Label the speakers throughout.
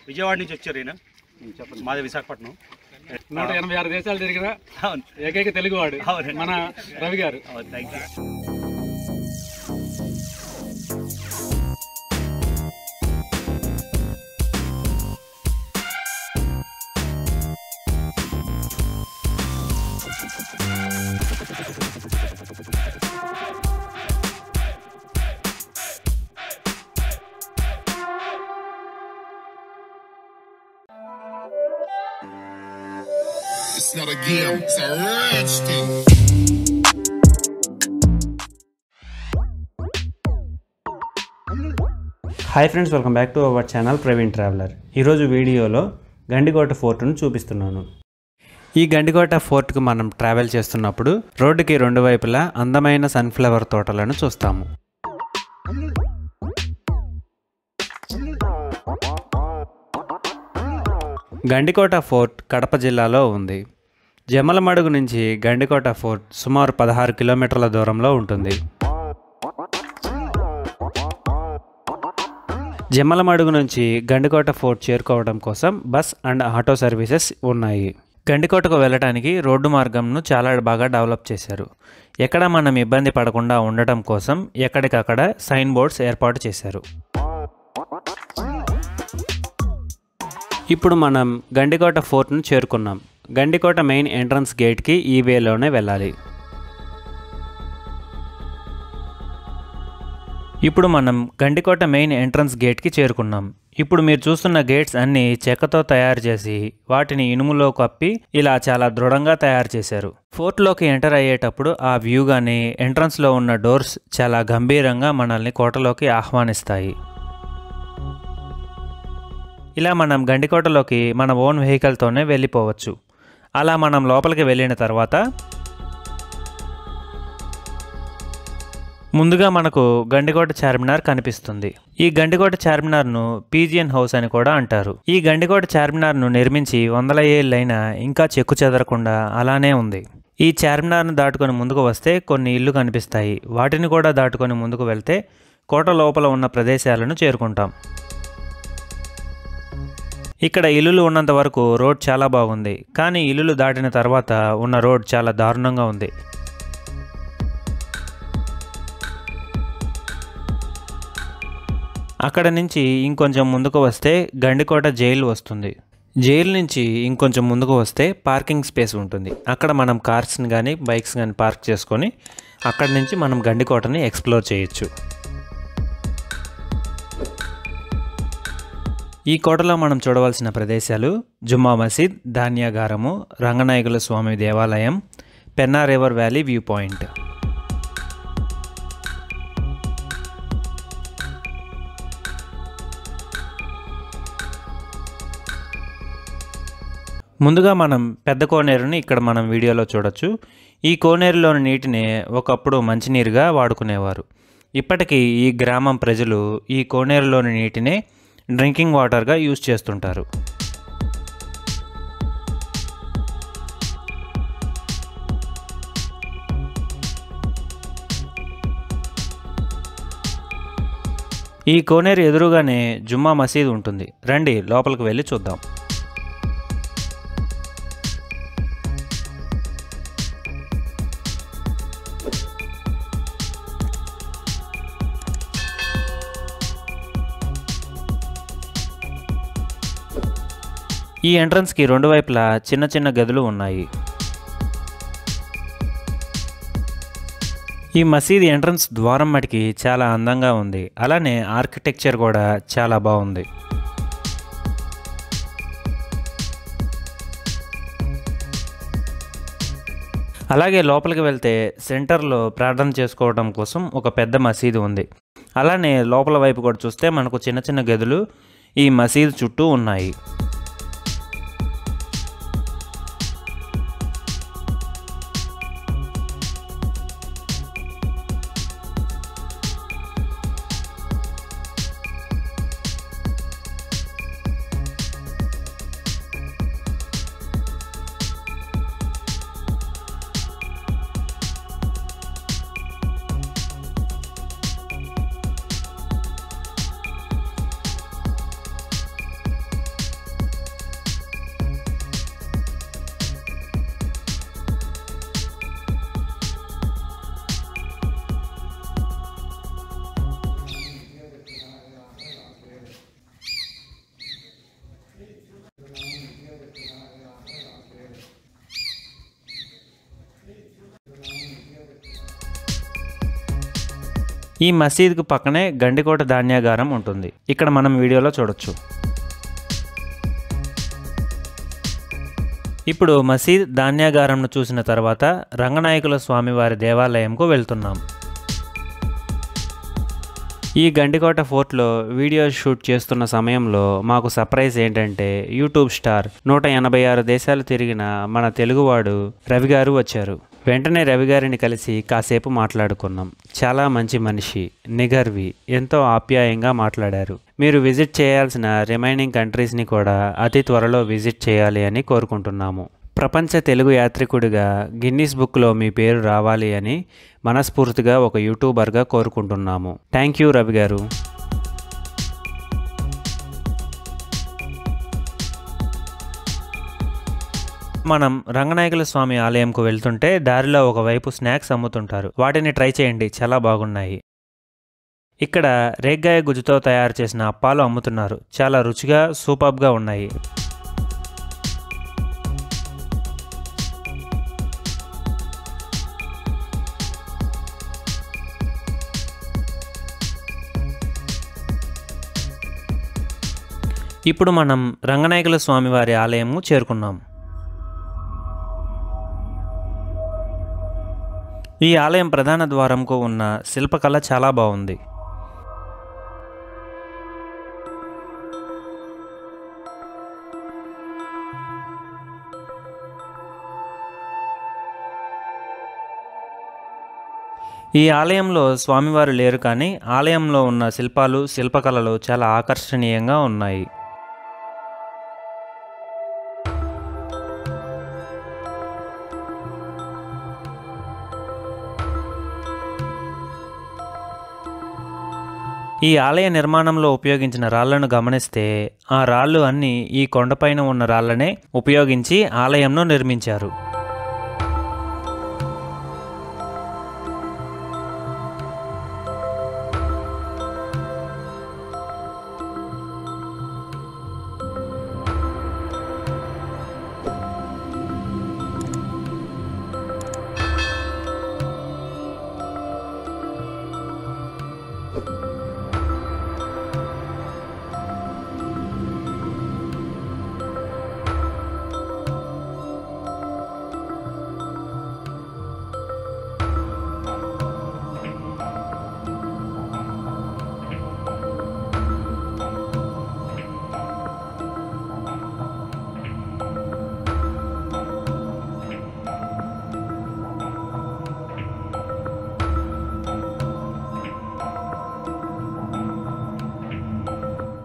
Speaker 1: విజయవాడ నుంచి వచ్చారు ఈయన. మాది విశాఖపట్నం.
Speaker 2: 186 దేశాలు తిరిగిన ఏకైక తెలుగువాడు మన రవి గారు.
Speaker 1: Thank you.
Speaker 3: It's not a game, it's a rich thing.
Speaker 4: Hi friends, welcome back to our channel Praveen traveller. ఈరోజు వీడియోలో గండికోట ఫోర్ట్ను చూపిస్తున్నాను. ఈ గండికోట ఫోర్ట్కు మనం ట్రావెల్ చేస్తున్నప్పుడు రోడ్డుకి రెండు వైపులా అందమైన సన్ఫ్లవర్ తోటలను చూస్తాము. గండికోట ఫోర్ట్ కడప జిల్లాలో ఉంది. జమ్మలమడుగు నుంచి గండికోట ఫోర్ట్ సుమారు 16 కిలోమీటర్ల దూరంలో ఉంటుంది. జమ్మలమడుగు నుంచి గండికోట ఫోర్ట్ చేరుకోవడం కోసం బస్ అండ్ ఆటో సర్వీసెస్ ఉన్నాయి. గండికోటకు వెళ్ళడానికి రోడ్డు మార్గంను చాలా బాగా డెవలప్ చేశారు. ఎక్కడ మనం ఇబ్బంది పడకుండా ఉండటం కోసం ఎక్కడికక్కడ సైన్ బోర్డ్స్ ఏర్పాటు చేశారు. ఇప్పుడు మనం గండికోట ఫోర్ట్ను చేరుకున్నాం. గండికోట మెయిన్ ఎంట్రన్స్ గేట్కి ఈ వేలోనే వెళ్ళాలి. ఇప్పుడు మనం గండికోట మెయిన్ ఎంట్రన్స్ గేట్కి చేరుకున్నాం. ఇప్పుడు మీరు చూస్తున్న గేట్స్ అన్నీ చెక్కతో తయారు చేసి వాటిని ఇనుములో కప్పి ఇలా చాలా దృఢంగా తయారు చేశారు. ఫోర్ట్లోకి ఎంటర్ అయ్యేటప్పుడు ఆ వ్యూ కానీ ఎంట్రన్స్లో ఉన్న డోర్స్ చాలా గంభీరంగా మనల్ని కోటలోకి ఆహ్వానిస్తాయి. ఇలా మనం గండికోటలోకి మన ఓన్ వెహికల్తోనే వెళ్ళిపోవచ్చు. అలా మనం లోపలికి వెళ్ళిన తర్వాత ముందుగా మనకు గండికోట చార్మినార్ కనిపిస్తుంది. ఈ గండికోట చార్మినార్ను పీజియన్ హౌస్ అని కూడా అంటారు. ఈ గండికోట చార్మినార్ను నిర్మించి 100 ఏళ్ళైనా ఇంకా చెక్కు చెదరకుండా అలానే ఉంది. ఈ చార్మినార్ను దాటుకొని ముందుకు వస్తే కొన్ని ఇళ్ళు కనిపిస్తాయి. వాటిని కూడా దాటుకొని ముందుకు వెళ్తే కోట లోపల ఉన్న ప్రదేశాలను చేరుకుంటాం. ఇక్కడ ఇల్లులు ఉన్నంత వరకు రోడ్ చాలా బాగుంది, కానీ ఇల్లులు దాటిన తర్వాత ఉన్న రోడ్ చాలా దారుణంగా ఉంది. అక్కడ నుంచి ఇంకొంచెం ముందుకు వస్తే గండికోట జైలు వస్తుంది. జైలు నుంచి ఇంకొంచెం ముందుకు వస్తే పార్కింగ్ స్పేస్ ఉంటుంది. అక్కడ మనం కార్స్ని కానీ బైక్స్ కానీ పార్క్ చేసుకొని అక్కడి నుంచి మనం గండికోటని ఎక్స్ప్లోర్ చేయొచ్చు. ఈ కోటలో మనం చూడవలసిన ప్రదేశాలు జుమ్మా మసీద్, ధాన్యాగారము, రంగనాయకుల స్వామి దేవాలయం, Penna river valley view point. ముందుగా మనం పెద్ద కోనేరుని ఇక్కడ మనం వీడియోలో చూడొచ్చు. ఈ కోనేరులోని నీటిని ఒకప్పుడు మంచినీరుగా వాడుకునేవారు. ఇప్పటికీ ఈ గ్రామం ప్రజలు ఈ కోనేరులోని నీటినే డ్రింకింగ్ వాటర్గా యూజ్ చేస్తుంటారు. ఈ కోనేరు ఎదురుగానే జుమ్మా మసీద్ ఉంటుంది. రండి లోపలికి వెళ్ళి చూద్దాం. ఈ ఎంట్రన్స్కి రెండు వైపులా చిన్న చిన్న గదులు ఉన్నాయి. ఈ మసీద్ ఎంట్రన్స్ ద్వారం మటుకి చాలా అందంగా ఉంది. అలానే ఆర్కిటెక్చర్ కూడా చాలా బాగుంది. అలాగే లోపలికి వెళ్తే సెంటర్లో ప్రార్థన చేసుకోవడం కోసం ఒక పెద్ద మసీదు ఉంది. అలానే లోపల వైపు కూడా చూస్తే మనకు చిన్న చిన్న గదులు ఈ మసీదు చుట్టూ ఉన్నాయి. ఈ మసీదుకు పక్కనే గండికోట ధాన్యాగారం ఉంటుంది. ఇక్కడ మనం వీడియోలో చూడొచ్చు. ఇప్పుడు మసీద్ ధాన్యాగారంను చూసిన తర్వాత రంగనాయకుల స్వామివారి దేవాలయంకు వెళ్తున్నాం. ఈ గండికోట ఫోర్ట్లో వీడియో షూట్ చేస్తున్న సమయంలో మాకు సర్ప్రైజ్ ఏంటంటే యూట్యూబ్ స్టార్ 186 దేశాలు తిరిగిన మన తెలుగువాడు రవి గారు వచ్చారు. వెంటనే రవి గారిని కలిసి కాసేపు మాట్లాడుకున్నాం. చాలా మంచి మనిషి, నిగర్వి, ఎంతో ఆప్యాయంగా మాట్లాడారు. మీరు విజిట్ చేయాల్సిన రిమైనింగ్ కంట్రీస్ని కూడా అతి త్వరలో విజిట్ చేయాలి అని కోరుకుంటున్నాము. ప్రపంచ తెలుగు యాత్రికుడిగా గిన్నిస్ బుక్లో మీ పేరు రావాలి అని మనస్ఫూర్తిగా ఒక యూట్యూబర్గా కోరుకుంటున్నాము. థ్యాంక్ యూ రవి గారు. మనం రంగనాయకుల స్వామి ఆలయంకు వెళ్తుంటే దారిలో ఒకవైపు స్నాక్స్ అమ్ముతుంటారు. వాటిని ట్రై చేయండి, చాలా బాగున్నాయి. ఇక్కడ రేగ్గాయ గుజ్జుతో తయారు చేసిన అప్పాలు అమ్ముతున్నారు. చాలా రుచిగా సూపర్గా ఉన్నాయి. ఇప్పుడు మనం రంగనాయకుల స్వామివారి ఆలయము చేరుకున్నాం. ఈ ఆలయం ప్రధాన ద్వారంకు ఉన్న శిల్పకళ చాలా బాగుంది. ఈ ఆలయంలో స్వామివారు లేరు, కానీ ఆలయంలో ఉన్న శిల్పాలు, శిల్పకళలు చాలా ఆకర్షణీయంగా ఉన్నాయి. ఈ ఆలయ నిర్మాణంలో ఉపయోగించిన రాళ్లను గమనిస్తే ఆ రాళ్ళు అన్నీ ఈ కొండపైన ఉన్న రాళ్లనే ఉపయోగించి ఆలయంను నిర్మించారు.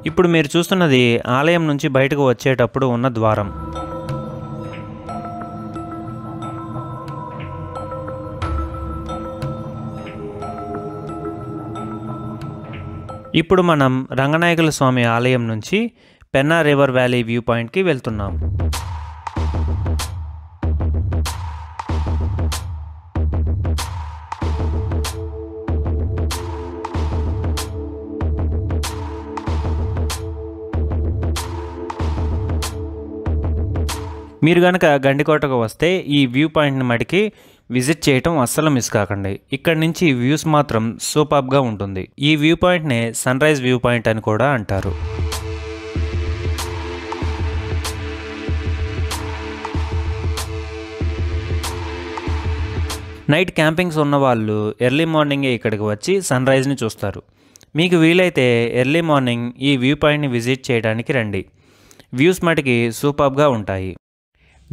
Speaker 4: ఇప్పుడు మీరు చూస్తున్నది ఆలయం నుంచి బయటకు వచ్చేటప్పుడు ఉన్న ద్వారం. ఇప్పుడు మనం రంగనాయకుల స్వామి ఆలయం నుంచి పెన్నా రివర్ వ్యాలీ వ్యూ పాయింట్కి వెళ్తున్నాం. మీరు కనుక గండికోటకు వస్తే ఈ వ్యూ పాయింట్ని మటుకి విజిట్ చేయటం అస్సలు మిస్ కాకండి. ఇక్కడ నుంచి వ్యూస్ మాత్రం సూపర్గా ఉంటుంది. ఈ వ్యూ పాయింట్నే సన్ రైజ్ వ్యూ పాయింట్ అని కూడా అంటారు. నైట్ క్యాంపింగ్స్ ఉన్న వాళ్ళు ఎర్లీ మార్నింగే ఇక్కడికి వచ్చి సన్ రైజ్ని చూస్తారు. మీకు వీలైతే ఎర్లీ మార్నింగ్ ఈ వ్యూ పాయింట్ని విజిట్ చేయడానికి రండి. వ్యూస్ మటుకి సూపర్గా ఉంటాయి.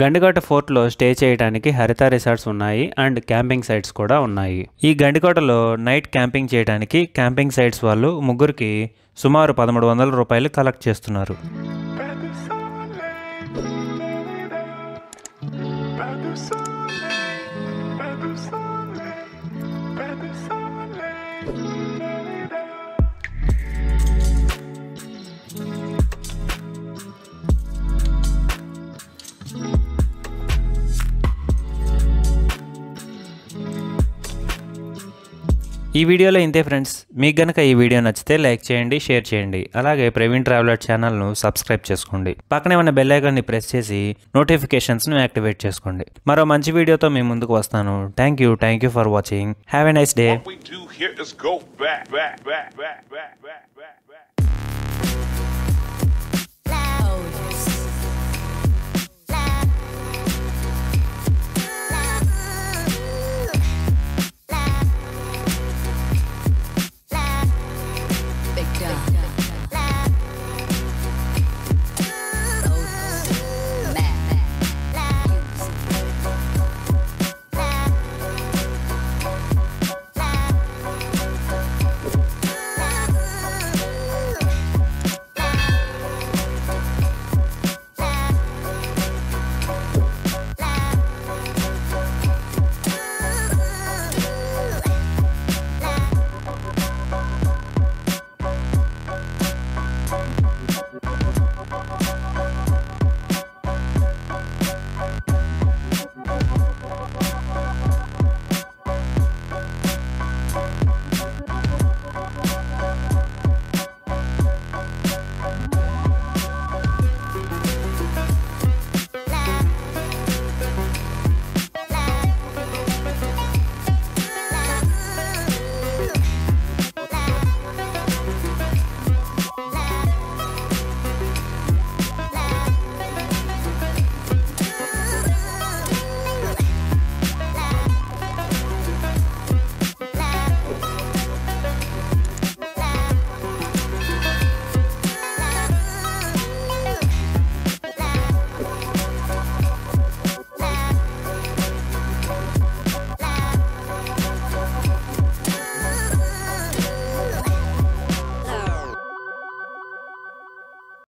Speaker 4: గండికోట ఫోర్ట్లో స్టే చేయడానికి హరిత రిసార్ట్స్ ఉన్నాయి అండ్ క్యాంపింగ్ సైట్స్ కూడా ఉన్నాయి. ఈ గండికోటలో నైట్ క్యాంపింగ్ చేయడానికి క్యాంపింగ్ సైట్స్ వాళ్ళు ముగ్గురికి సుమారు 1300 రూపాయలు కలెక్ట్ చేస్తున్నారు. ఈ వీడియోలో ఇంతే ఫ్రెండ్స్. మీకు గనక ఈ వీడియో నచ్చితే లైక్ చేయండి, షేర్ చేయండి. అలాగే ప్రవీణ్ ట్రావెలర్ ఛానల్ను సబ్స్క్రైబ్ చేసుకోండి. పక్కనే ఉన్న బెల్ ఐకాన్ని ప్రెస్ చేసి నోటిఫికేషన్స్ను యాక్టివేట్ చేసుకోండి. మరో మంచి వీడియోతో మీ ముందుకు వస్తాను. Thank you for watching. Have a nice day.
Speaker 3: What we do here is go back.